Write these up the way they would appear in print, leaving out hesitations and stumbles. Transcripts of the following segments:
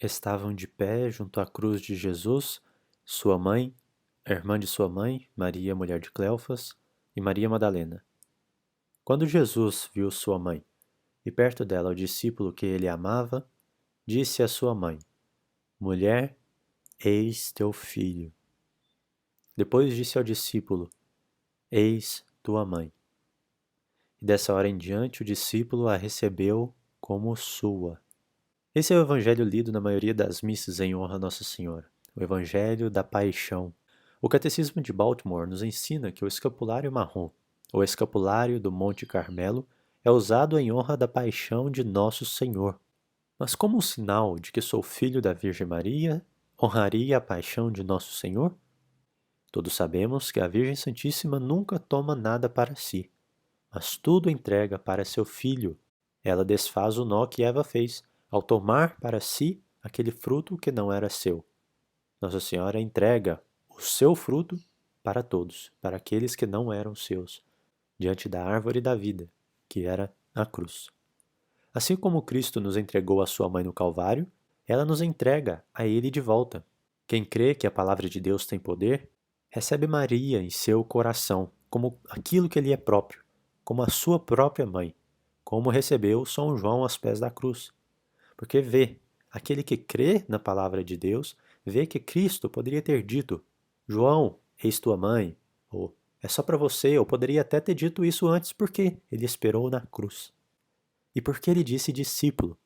estavam de pé junto à cruz de Jesus, sua mãe, a irmã de sua mãe, Maria, mulher de Cleofas, e Maria Madalena. Quando Jesus viu sua mãe e perto dela o discípulo que ele amava, disse à sua mãe: Mulher, eis teu filho. Depois disse ao discípulo: Eis tua mãe. E dessa hora em diante o discípulo a recebeu como sua. Esse é o evangelho lido na maioria das missas em honra a Nossa Senhora, o evangelho da paixão. O Catecismo de Baltimore nos ensina que o escapulário marrom, ou escapulário do Monte Carmelo, é usado em honra da paixão de Nosso Senhor. Mas como um sinal de que sou filho da Virgem Maria, honraria a paixão de Nosso Senhor? Todos sabemos que a Virgem Santíssima nunca toma nada para si, mas tudo entrega para seu filho. Ela desfaz o nó que Eva fez, ao tomar para si aquele fruto que não era seu. Nossa Senhora entrega o seu fruto para todos, para aqueles que não eram seus, diante da árvore da vida, que era a cruz. Assim como Cristo nos entregou a sua mãe no Calvário, ela nos entrega a Ele de volta. Quem crê que a palavra de Deus tem poder, recebe Maria em seu coração, como aquilo que lhe é próprio, como a sua própria mãe, como recebeu São João aos pés da cruz. Porque vê, aquele que crê na palavra de Deus, vê que Cristo poderia ter dito: João, eis tua mãe, ou é só para você, ou poderia até ter dito isso antes porque ele esperou na cruz. E por que ele disse discípulo?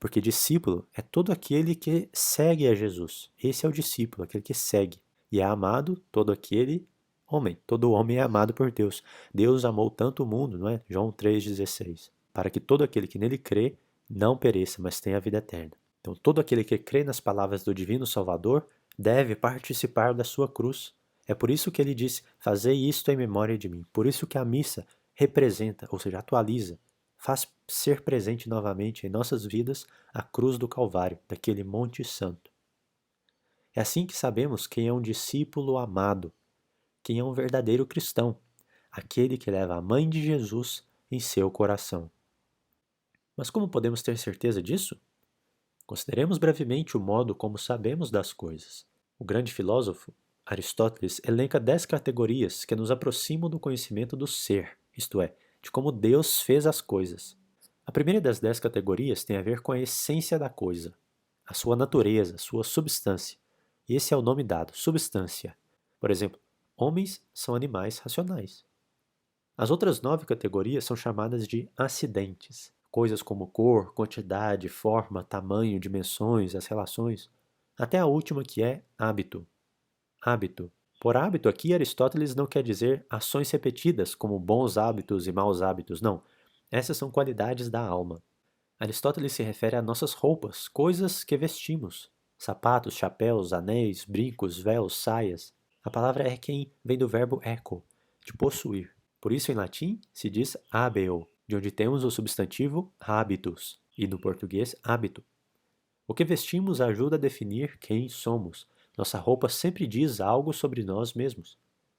Porque discípulo é todo aquele que segue a Jesus. Esse é o discípulo, aquele que segue. E é amado todo aquele homem. Todo homem é amado por Deus. Deus amou tanto o mundo, não é? João 3,16. Para que todo aquele que nele crê não pereça, mas tenha a vida eterna. Então todo aquele que crê nas palavras do Divino Salvador deve participar da sua cruz. É por isso que ele disse: fazei isto em memória de mim. Por isso que a missa representa, ou seja, atualiza, faz ser presente novamente em nossas vidas a cruz do Calvário, daquele Monte Santo. É assim que sabemos quem é um discípulo amado, quem é um verdadeiro cristão, aquele que leva a mãe de Jesus em seu coração. Mas como podemos ter certeza disso? Consideremos brevemente o modo como sabemos das coisas. O grande filósofo, Aristóteles, elenca 10 categorias que nos aproximam do conhecimento do ser, isto é, de como Deus fez as coisas. A primeira das 10 categorias tem a ver com a essência da coisa, a sua natureza, a sua substância. E esse é o nome dado, substância. Por exemplo, homens são animais racionais. As outras 9 categorias são chamadas de acidentes, coisas como cor, quantidade, forma, tamanho, dimensões, as relações, até a última que é hábito. Hábito. Por hábito aqui Aristóteles não quer dizer ações repetidas como bons hábitos e maus hábitos, não. Essas são qualidades da alma. Aristóteles se refere a nossas roupas, coisas que vestimos, sapatos, chapéus, anéis, brincos, véus, saias. A palavra quem vem do verbo eco, de possuir. Por isso, em latim, se diz habeo, de onde temos o substantivo habitus, e no português hábito. O que vestimos ajuda a definir quem somos. Nossa roupa sempre diz algo sobre nós mesmos.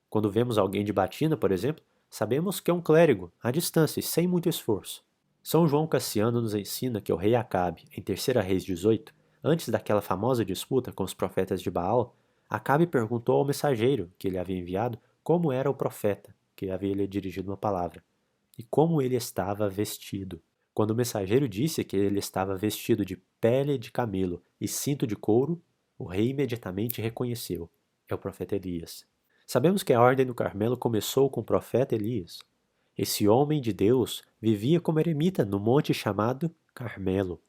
Quando vemos alguém de batina, por exemplo, sabemos que é um clérigo, à distância e sem muito esforço. São João Cassiano nos ensina que o rei Acabe, em 3 Reis 18, antes daquela famosa disputa com os profetas de Baal, Acabe perguntou ao mensageiro que ele havia enviado como era o profeta que havia lhe dirigido uma palavra, e como ele estava vestido. Quando o mensageiro disse que ele estava vestido de pele de camelo e cinto de couro, o rei imediatamente reconheceu: é o profeta Elias. Sabemos que a Ordem do Carmelo começou com o profeta Elias. Esse homem de Deus vivia como eremita no monte chamado Carmelo.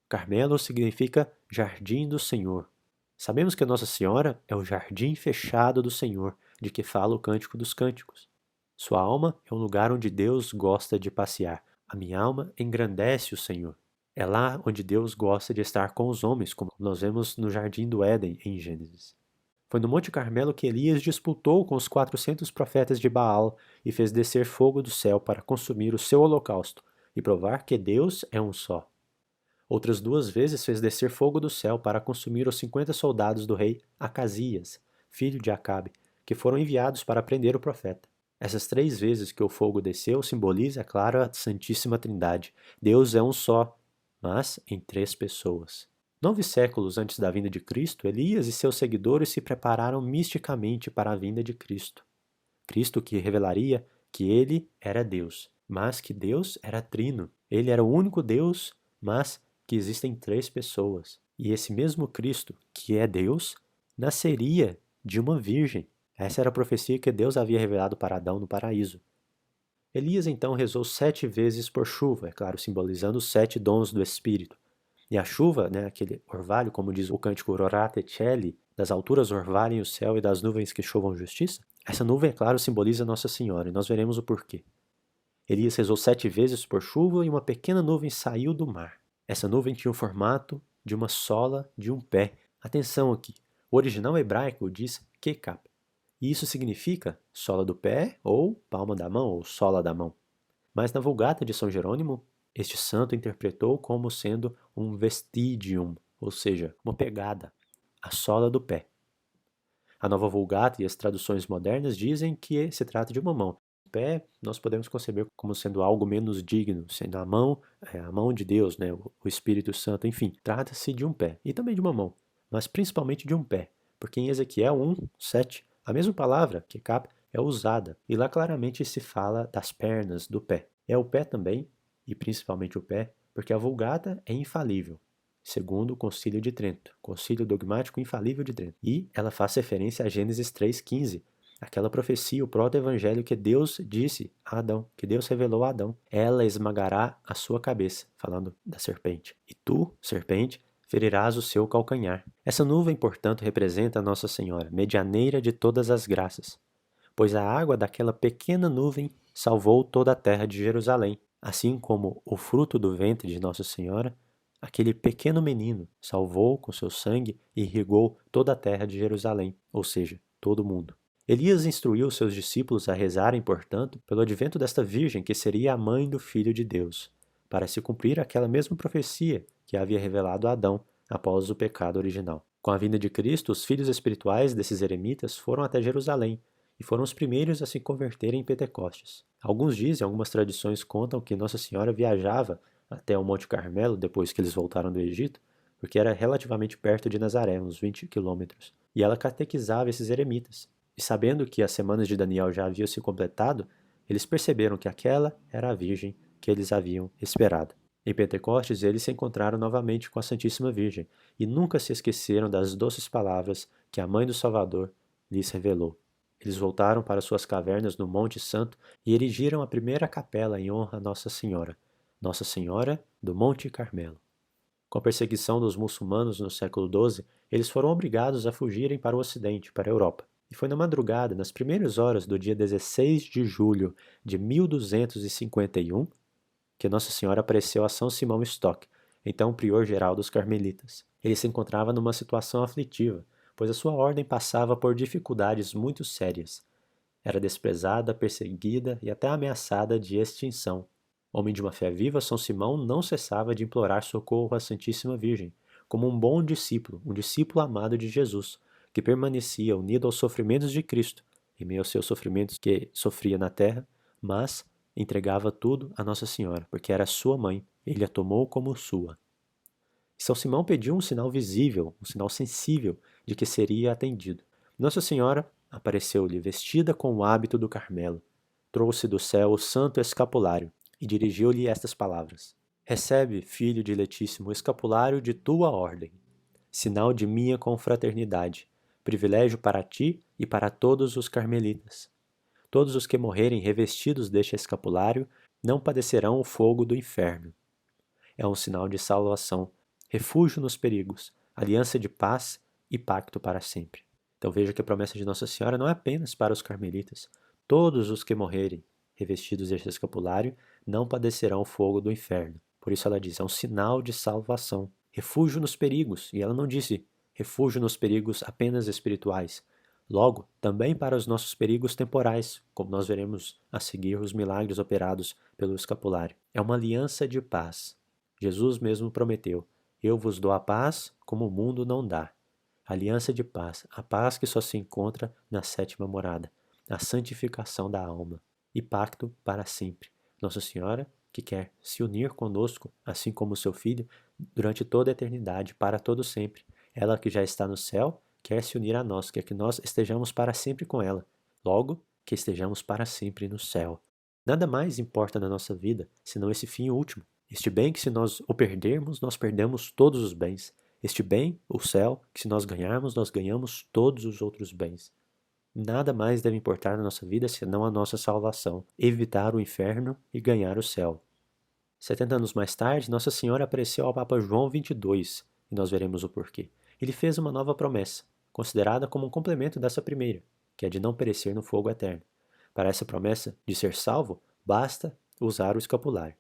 Carmelo significa Jardim do Senhor. Sabemos que Nossa Senhora é o jardim fechado do Senhor, de que fala o Cântico dos Cânticos. Sua alma é um lugar onde Deus gosta de passear. A minha alma engrandece o Senhor. É lá onde Deus gosta de estar com os homens, como nós vemos no Jardim do Éden, em Gênesis. Foi no Monte Carmelo que Elias disputou com os 400 profetas de Baal e fez descer fogo do céu para consumir o seu holocausto e provar que Deus é um só. Outras 2 vezes fez descer fogo do céu para consumir os 50 soldados do rei Acasias, filho de Acabe, que foram enviados para prender o profeta. Essas 3 vezes que o fogo desceu simboliza, é claro, a Santíssima Trindade. Deus é um só, mas em 3 pessoas. 9 séculos antes da vinda de Cristo, Elias e seus seguidores se prepararam misticamente para a vinda de Cristo. Cristo que revelaria que ele era Deus, mas que Deus era trino. Ele era o único Deus, mas que existem 3 pessoas. E esse mesmo Cristo, que é Deus, nasceria de uma virgem. Essa era a profecia que Deus havia revelado para Adão no paraíso. Elias então rezou 7 vezes por chuva, é claro, simbolizando os 7 dons do Espírito. E a chuva, aquele orvalho, como diz o cântico Orate Coeli, das alturas orvalhem o céu e das nuvens que chovam justiça, essa nuvem, é claro, simboliza Nossa Senhora, e nós veremos o porquê. Elias rezou 7 vezes por chuva e uma pequena nuvem saiu do mar. Essa nuvem tinha o formato de uma sola de um pé. Atenção aqui, o original hebraico diz kekap, e isso significa sola do pé ou palma da mão ou sola da mão. Mas na Vulgata de São Jerônimo, este santo interpretou como sendo um vestigium, ou seja, uma pegada, a sola do pé. A Nova Vulgata e as traduções modernas dizem que se trata de uma mão. O pé nós podemos conceber como sendo algo menos digno, sendo a mão de Deus, o Espírito Santo, enfim, trata-se de um pé e também de uma mão, mas principalmente de um pé, porque em Ezequiel 1:7, a mesma palavra, kekap, é usada, e lá claramente se fala das pernas do pé. É o pé também, e principalmente o pé, porque a Vulgata é infalível, segundo o Concílio de Trento, Concílio Dogmático Infalível de Trento. E ela faz referência a Gênesis 3:15, aquela profecia, o proto-evangelho que Deus disse a Adão, que Deus revelou a Adão. Ela esmagará a sua cabeça, falando da serpente. E tu, serpente, ferirás o seu calcanhar. Essa nuvem, portanto, representa a Nossa Senhora, medianeira de todas as graças, pois a água daquela pequena nuvem salvou toda a terra de Jerusalém, assim como o fruto do ventre de Nossa Senhora, aquele pequeno menino salvou com seu sangue e irrigou toda a terra de Jerusalém, ou seja, todo o mundo. Elias instruiu seus discípulos a rezarem, portanto, pelo advento desta virgem que seria a mãe do Filho de Deus, para se cumprir aquela mesma profecia que havia revelado a Adão após o pecado original. Com a vinda de Cristo, os filhos espirituais desses eremitas foram até Jerusalém e foram os primeiros a se converterem em Pentecostes. Alguns dizem, algumas tradições contam que Nossa Senhora viajava até o Monte Carmelo depois que eles voltaram do Egito, porque era relativamente perto de Nazaré, uns 20 quilômetros, e ela catequizava esses eremitas. E sabendo que as semanas de Daniel já haviam se completado, eles perceberam que aquela era a Virgem que eles haviam esperado. Em Pentecostes, eles se encontraram novamente com a Santíssima Virgem e nunca se esqueceram das doces palavras que a Mãe do Salvador lhes revelou. Eles voltaram para suas cavernas no Monte Santo e erigiram a primeira capela em honra a Nossa Senhora do Monte Carmelo. Com a perseguição dos muçulmanos no século XII, eles foram obrigados a fugirem para o Ocidente, para a Europa. E foi na madrugada, nas primeiras horas do dia 16 de julho de 1251, que Nossa Senhora apareceu a São Simão Stock, então prior-geral dos Carmelitas. Ele se encontrava numa situação aflitiva, pois a sua ordem passava por dificuldades muito sérias. Era desprezada, perseguida e até ameaçada de extinção. Homem de uma fé viva, São Simão não cessava de implorar socorro à Santíssima Virgem, como um bom discípulo, um discípulo amado de Jesus, que permanecia unido aos sofrimentos de Cristo, em meio aos seus sofrimentos que sofria na terra, mas entregava tudo a Nossa Senhora, porque era sua mãe, ele a tomou como sua. São Simão pediu um sinal visível, um sinal sensível de que seria atendido. Nossa Senhora apareceu-lhe vestida com o hábito do Carmelo, trouxe do céu o santo escapulário e dirigiu-lhe estas palavras: Recebe, filho diletíssimo, o escapulário de tua ordem, sinal de minha confraternidade, privilégio para ti e para todos os carmelitas. Todos os que morrerem revestidos deste escapulário não padecerão o fogo do inferno. É um sinal de salvação, refúgio nos perigos, aliança de paz e pacto para sempre. Então veja que a promessa de Nossa Senhora não é apenas para os carmelitas. Todos os que morrerem revestidos deste escapulário não padecerão o fogo do inferno. Por isso ela diz, é um sinal de salvação, refúgio nos perigos. E ela não disse refúgio nos perigos apenas espirituais. Logo, também para os nossos perigos temporais, como nós veremos a seguir os milagres operados pelo escapulário. É uma aliança de paz. Jesus mesmo prometeu, eu vos dou a paz como o mundo não dá. Aliança de paz, a paz que só se encontra na sétima morada, a santificação da alma e pacto para sempre. Nossa Senhora, que quer se unir conosco, assim como seu Filho, durante toda a eternidade, para todo sempre. Ela que já está no céu, quer se unir a nós, quer que nós estejamos para sempre com ela. Logo, que estejamos para sempre no céu. Nada mais importa na nossa vida, senão esse fim último. Este bem que se nós o perdermos, nós perdemos todos os bens. Este bem, o céu, que se nós ganharmos, nós ganhamos todos os outros bens. Nada mais deve importar na nossa vida senão a nossa salvação, evitar o inferno e ganhar o céu. 70 anos mais tarde, Nossa Senhora apareceu ao Papa João XXII, e nós veremos o porquê. Ele fez uma nova promessa, considerada como um complemento dessa primeira, que é de não perecer no fogo eterno. Para essa promessa de ser salvo, basta usar o escapulário.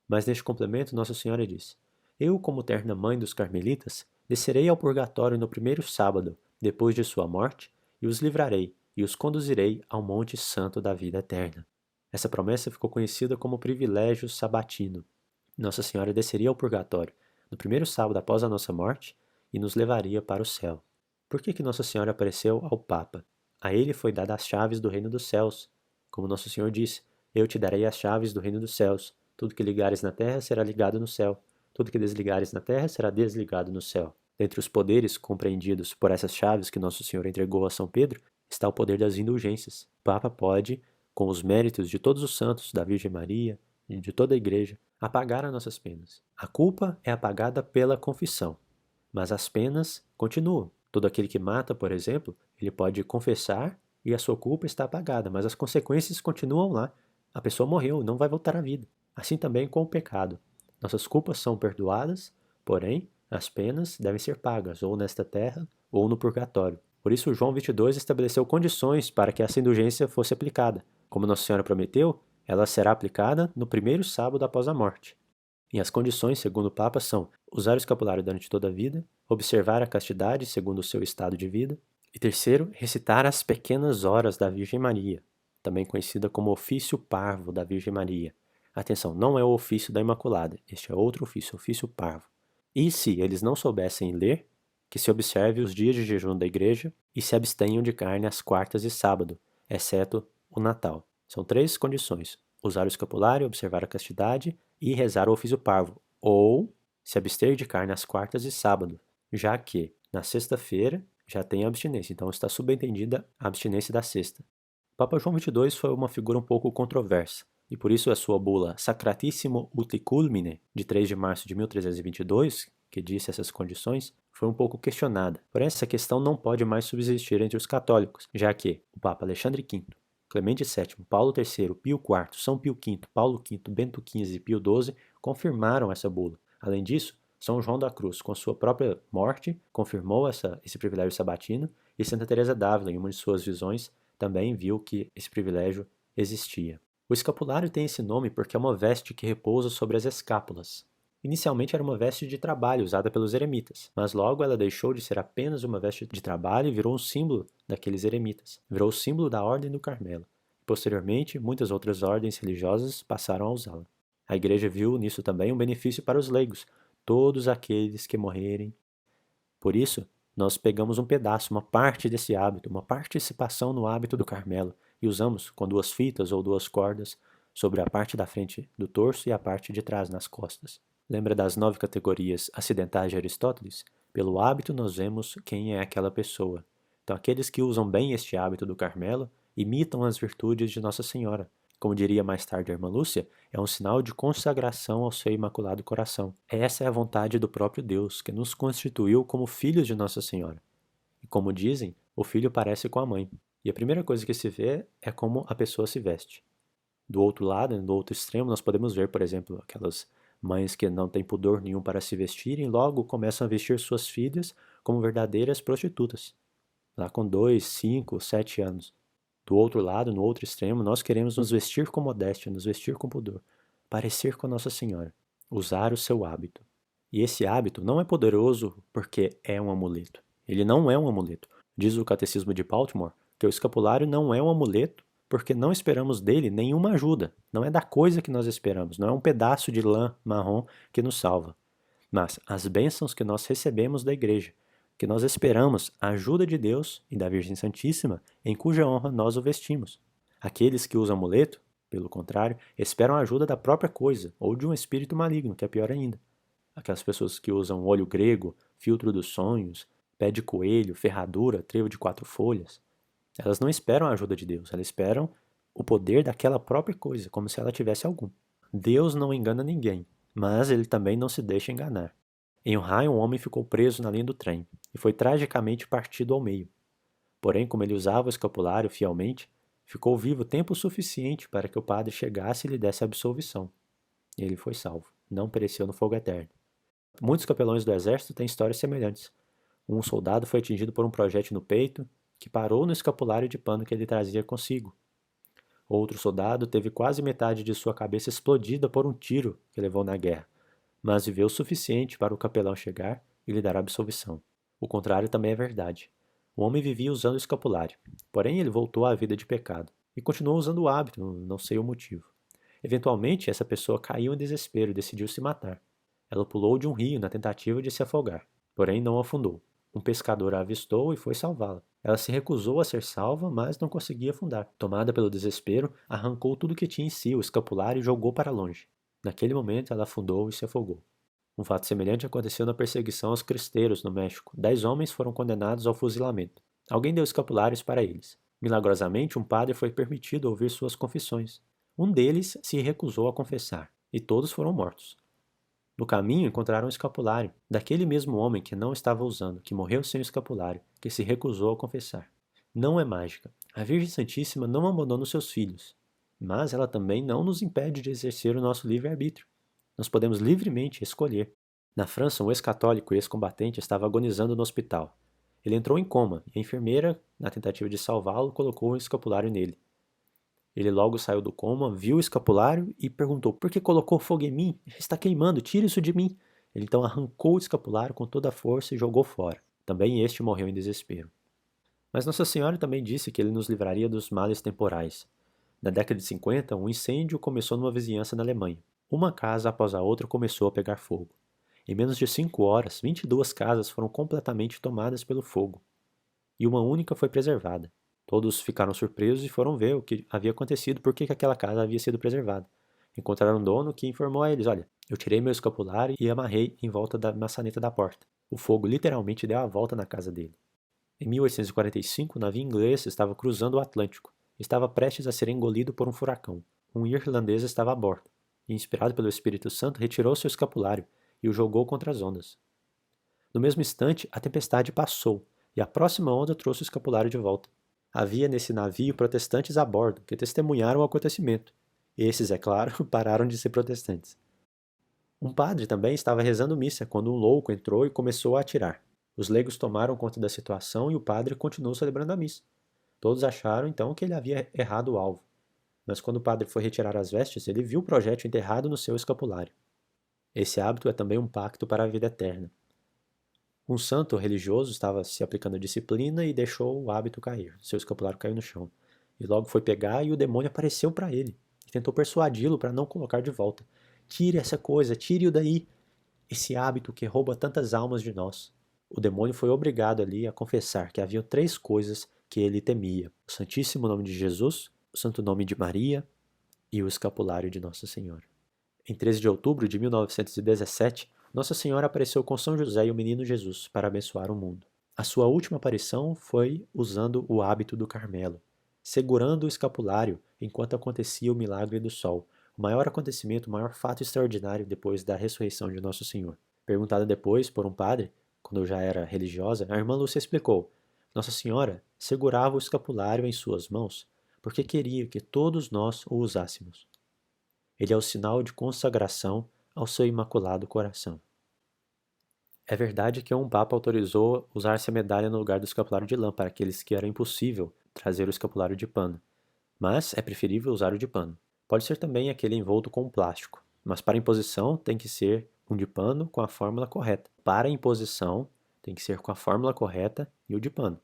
Mas neste complemento, Nossa Senhora diz: Eu, como terna mãe dos carmelitas, descerei ao purgatório no primeiro sábado, depois de sua morte, e os livrarei, e os conduzirei ao Monte Santo da vida eterna. Essa promessa ficou conhecida como privilégio sabatino. Nossa Senhora desceria ao purgatório no primeiro sábado após a nossa morte e nos levaria para o céu. Por que Nossa Senhora apareceu ao Papa? A ele foi dada as chaves do reino dos céus. Como Nosso Senhor disse: Eu te darei as chaves do reino dos céus. Tudo que ligares na terra será ligado no céu. Tudo que desligares na terra será desligado no céu. Dentre os poderes compreendidos por essas chaves que Nosso Senhor entregou a São Pedro, está o poder das indulgências. O Papa pode, com os méritos de todos os santos, da Virgem Maria e de toda a Igreja, apagar as nossas penas. A culpa é apagada pela confissão, mas as penas continuam. Todo aquele que mata, por exemplo, ele pode confessar e a sua culpa está apagada, mas as consequências continuam lá. A pessoa morreu, não vai voltar à vida. Assim também com o pecado. Nossas culpas são perdoadas, porém, as penas devem ser pagas, ou nesta terra, ou no purgatório. Por isso, João 22 estabeleceu condições para que essa indulgência fosse aplicada. Como Nossa Senhora prometeu, ela será aplicada no primeiro sábado após a morte. E as condições, segundo o Papa, são usar o escapulário durante toda a vida, observar a castidade segundo o seu estado de vida, e terceiro, recitar as pequenas horas da Virgem Maria, também conhecida como ofício parvo da Virgem Maria. Atenção, não é o ofício da Imaculada, este é outro ofício, ofício parvo. E se eles não soubessem ler, que se observe os dias de jejum da igreja e se abstenham de carne às quartas e sábado, exceto o Natal. São 3 condições: usar o escapulário, observar a castidade e rezar o ofício parvo, ou se abster de carne às quartas e sábado, já que na sexta-feira já tem abstinência, então está subentendida a abstinência da sexta. O Papa João XXII foi uma figura um pouco controversa, e por isso a sua bula Sacratissimo Ut Culmine, de 3 de março de 1322, que disse essas condições, foi um pouco questionada. Porém, essa questão não pode mais subsistir entre os católicos, já que o Papa Alexandre V, Clemente VII, Paulo III, Pio IV, São Pio V, Paulo V, Bento XV e Pio XII confirmaram essa bula. Além disso, São João da Cruz, com sua própria morte, confirmou esse privilégio sabatino, e Santa Teresa d'Ávila, em uma de suas visões, também viu que esse privilégio existia. O escapulário tem esse nome porque é uma veste que repousa sobre as escápulas. Inicialmente era uma veste de trabalho usada pelos eremitas, mas logo ela deixou de ser apenas uma veste de trabalho e virou um símbolo daqueles eremitas. Virou o símbolo da Ordem do Carmelo. Posteriormente, muitas outras ordens religiosas passaram a usá-la. A Igreja viu nisso também um benefício para os leigos, todos aqueles que morrerem. Por isso, nós pegamos um pedaço, uma parte desse hábito, uma participação no hábito do Carmelo, e usamos com 2 fitas ou 2 cordas sobre a parte da frente do torso e a parte de trás nas costas. Lembra das 9 categorias acidentais de Aristóteles? Pelo hábito nós vemos quem é aquela pessoa. Então aqueles que usam bem este hábito do Carmelo imitam as virtudes de Nossa Senhora. Como diria mais tarde a irmã Lúcia, é um sinal de consagração ao seu imaculado coração. Essa é a vontade do próprio Deus, que nos constituiu como filhos de Nossa Senhora. E como dizem, o filho parece com a mãe. E a primeira coisa que se vê é como a pessoa se veste. Do outro lado, do outro extremo, nós podemos ver, por exemplo, aquelas mães que não têm pudor nenhum para se vestirem, logo começam a vestir suas filhas como verdadeiras prostitutas, lá com 2, 5, 7 anos. Do outro lado, no outro extremo, nós queremos nos vestir com modéstia, nos vestir com pudor, parecer com Nossa Senhora, usar o seu hábito. E esse hábito não é poderoso porque é um amuleto. Ele não é um amuleto. Diz o Catecismo de Baltimore que o escapulário não é um amuleto porque não esperamos dele nenhuma ajuda. Não é da coisa que nós esperamos, não é um pedaço de lã marrom que nos salva. Mas as bênçãos que nós recebemos da igreja, que nós esperamos a ajuda de Deus e da Virgem Santíssima, em cuja honra nós o vestimos. Aqueles que usam amuleto, pelo contrário, esperam a ajuda da própria coisa, ou de um espírito maligno, que é pior ainda. aquelas pessoas que usam olho grego, filtro dos sonhos, pé de coelho, ferradura, trevo de 4 folhas, elas não esperam a ajuda de Deus, elas esperam o poder daquela própria coisa, como se ela tivesse algum. Deus não engana ninguém, mas ele também não se deixa enganar. Em um raio, um homem ficou preso na linha do trem e foi tragicamente partido ao meio. Porém, como ele usava o escapulário fielmente, ficou vivo tempo suficiente para que o padre chegasse e lhe desse a absolvição. E ele foi salvo, não pereceu no fogo eterno. Muitos capelões do exército têm histórias semelhantes. Um soldado foi atingido por um projétil no peito, que parou no escapulário de pano que ele trazia consigo. Outro soldado teve quase metade de sua cabeça explodida por um tiro que levou na guerra, mas viveu o suficiente para o capelão chegar e lhe dar a absolvição. O contrário também é verdade. O homem vivia usando o escapulário, porém ele voltou à vida de pecado e continuou usando o hábito, não sei o motivo. Eventualmente, essa pessoa caiu em desespero e decidiu se matar. Ela pulou de um rio na tentativa de se afogar, porém não afundou. Um pescador a avistou e foi salvá-la. Ela se recusou a ser salva, mas não conseguia afundar. Tomada pelo desespero, arrancou tudo que tinha em si, o escapulário, e jogou para longe. Naquele momento, ela afundou e se afogou. Um fato semelhante aconteceu na perseguição aos cristeiros no México. 10 homens foram condenados ao fuzilamento. Alguém deu escapulários para eles. Milagrosamente, um padre foi permitido ouvir suas confissões. Um deles se recusou a confessar, e todos foram mortos. No caminho encontraram um escapulário, daquele mesmo homem que não estava usando, que morreu sem o escapulário, que se recusou a confessar. Não é mágica. A Virgem Santíssima não abandona os seus filhos, mas ela também não nos impede de exercer o nosso livre-arbítrio. Nós podemos livremente escolher. Na França, um ex-católico e ex-combatente estava agonizando no hospital. Ele entrou em coma e a enfermeira, na tentativa de salvá-lo, colocou um escapulário nele. Ele logo saiu do coma, viu o escapulário e perguntou: "Por que colocou fogo em mim? Está queimando, tire isso de mim." Ele então arrancou o escapulário com toda a força e jogou fora. Também este morreu em desespero. Mas Nossa Senhora também disse que ele nos livraria dos males temporais. Na década de 50, um incêndio começou numa vizinhança na Alemanha. Uma casa após a outra começou a pegar fogo. Em menos de 5 horas, 22 casas foram completamente tomadas pelo fogo. E uma única foi preservada. Todos ficaram surpresos e foram ver o que havia acontecido, por que aquela casa havia sido preservada. Encontraram um dono que informou a eles: "Olha, eu tirei meu escapulário e amarrei em volta da maçaneta da porta." O fogo literalmente deu a volta na casa dele. Em 1845, o navio inglês estava cruzando o Atlântico. Estava prestes a ser engolido por um furacão. Um irlandês estava a bordo, e, inspirado pelo Espírito Santo, retirou seu escapulário e o jogou contra as ondas. No mesmo instante, a tempestade passou, e a próxima onda trouxe o escapulário de volta. Havia nesse navio protestantes a bordo, que testemunharam o acontecimento. Esses, é claro, pararam de ser protestantes. Um padre também estava rezando missa quando um louco entrou e começou a atirar. Os leigos tomaram conta da situação e o padre continuou celebrando a missa. Todos acharam então que ele havia errado o alvo. Mas quando o padre foi retirar as vestes, ele viu o projétil enterrado no seu escapulário. Esse hábito é também um pacto para a vida eterna. Um santo religioso estava se aplicando a disciplina e deixou o hábito cair. Seu escapulário caiu no chão. E logo foi pegar e o demônio apareceu para ele. E tentou persuadi-lo para não colocar de volta. "Tire essa coisa, tire-o daí. Esse hábito que rouba tantas almas de nós." O demônio foi obrigado ali a confessar que havia 3 coisas que ele temia: o Santíssimo Nome de Jesus, o Santo Nome de Maria e o escapulário de Nossa Senhora. Em 13 de outubro de 1917, Nossa Senhora apareceu com São José e o menino Jesus para abençoar o mundo. A sua última aparição foi usando o hábito do Carmelo, segurando o escapulário enquanto acontecia o milagre do sol, o maior acontecimento, o maior fato extraordinário depois da ressurreição de Nosso Senhor. Perguntada depois por um padre, quando eu já era religiosa, a irmã Lúcia explicou: Nossa Senhora segurava o escapulário em suas mãos porque queria que todos nós o usássemos. Ele é o sinal de consagração ao seu imaculado coração. É verdade que um papa autorizou usar-se a medalha no lugar do escapulário de lã para aqueles que era impossível trazer o escapulário de pano, mas é preferível usar o de pano. Pode ser também aquele envolto com plástico, mas para imposição tem que ser um de pano com a fórmula correta. Para imposição tem que ser com a fórmula correta e o de pano.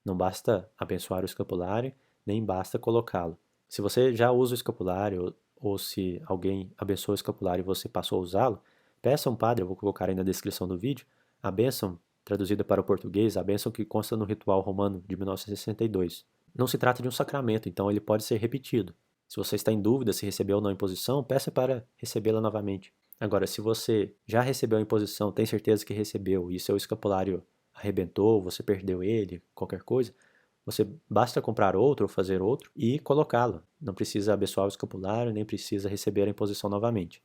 Não basta abençoar o escapulário, nem basta colocá-lo. Se você já usa o escapulário ou se alguém abençoa o escapulário e você passou a usá-lo, peça a um padre, eu vou colocar aí na descrição do vídeo, a bênção traduzida para o português, a bênção que consta no ritual romano de 1962. Não se trata de um sacramento, então ele pode ser repetido. Se você está em dúvida se recebeu ou não a imposição, peça para recebê-la novamente. Agora, se você já recebeu a imposição, tem certeza que recebeu, e seu escapulário arrebentou, você perdeu ele, qualquer coisa, você basta comprar outro ou fazer outro e colocá-lo. Não precisa abençoar o escapulário, nem precisa receber a imposição novamente.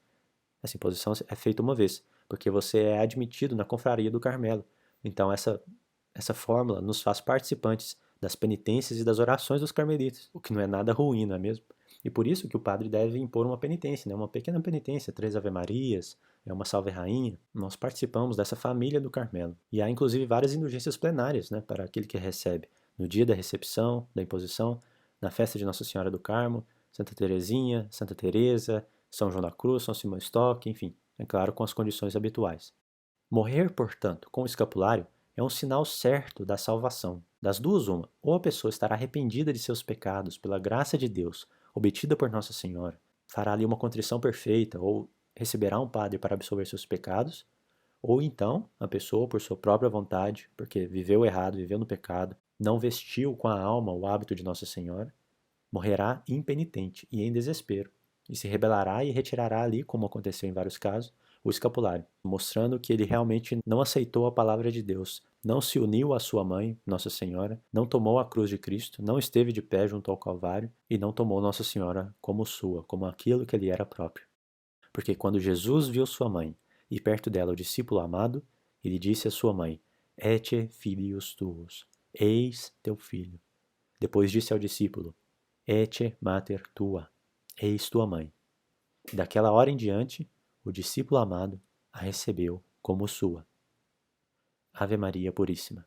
Essa imposição é feita uma vez, porque você é admitido na confraria do Carmelo. Então, essa fórmula nos faz participantes das penitências e das orações dos carmelitas, o que não é nada ruim, não é mesmo? E por isso que o padre deve impor uma penitência, né? Uma pequena penitência, 3 Ave-Marias, uma Salve Rainha. Nós participamos dessa família do Carmelo. E há inclusive várias indulgências plenárias, né, para aquele que recebe. No dia da recepção, da imposição, na festa de Nossa Senhora do Carmo, Santa Teresinha, Santa Teresa, São João da Cruz, São Simão Stock, enfim, é claro, com as condições habituais. Morrer, portanto, com o escapulário é um sinal certo da salvação. Das duas, uma: ou a pessoa estará arrependida de seus pecados pela graça de Deus, obtida por Nossa Senhora, fará ali uma contrição perfeita, ou receberá um padre para absolver seus pecados, ou então a pessoa, por sua própria vontade, porque viveu errado, viveu no pecado, não vestiu com a alma o hábito de Nossa Senhora, morrerá impenitente e em desespero, e se rebelará e retirará ali, como aconteceu em vários casos, o escapulário, mostrando que ele realmente não aceitou a palavra de Deus, não se uniu à sua mãe, Nossa Senhora, não tomou a cruz de Cristo, não esteve de pé junto ao Calvário e não tomou Nossa Senhora como sua, como aquilo que ele era próprio. Porque quando Jesus viu sua mãe e perto dela o discípulo amado, ele disse à sua mãe: Ecce filius tuus, eis teu filho. Depois disse ao discípulo: Ecce mater tua, eis tua mãe. E daquela hora em diante, o discípulo amado a recebeu como sua. Ave Maria Puríssima.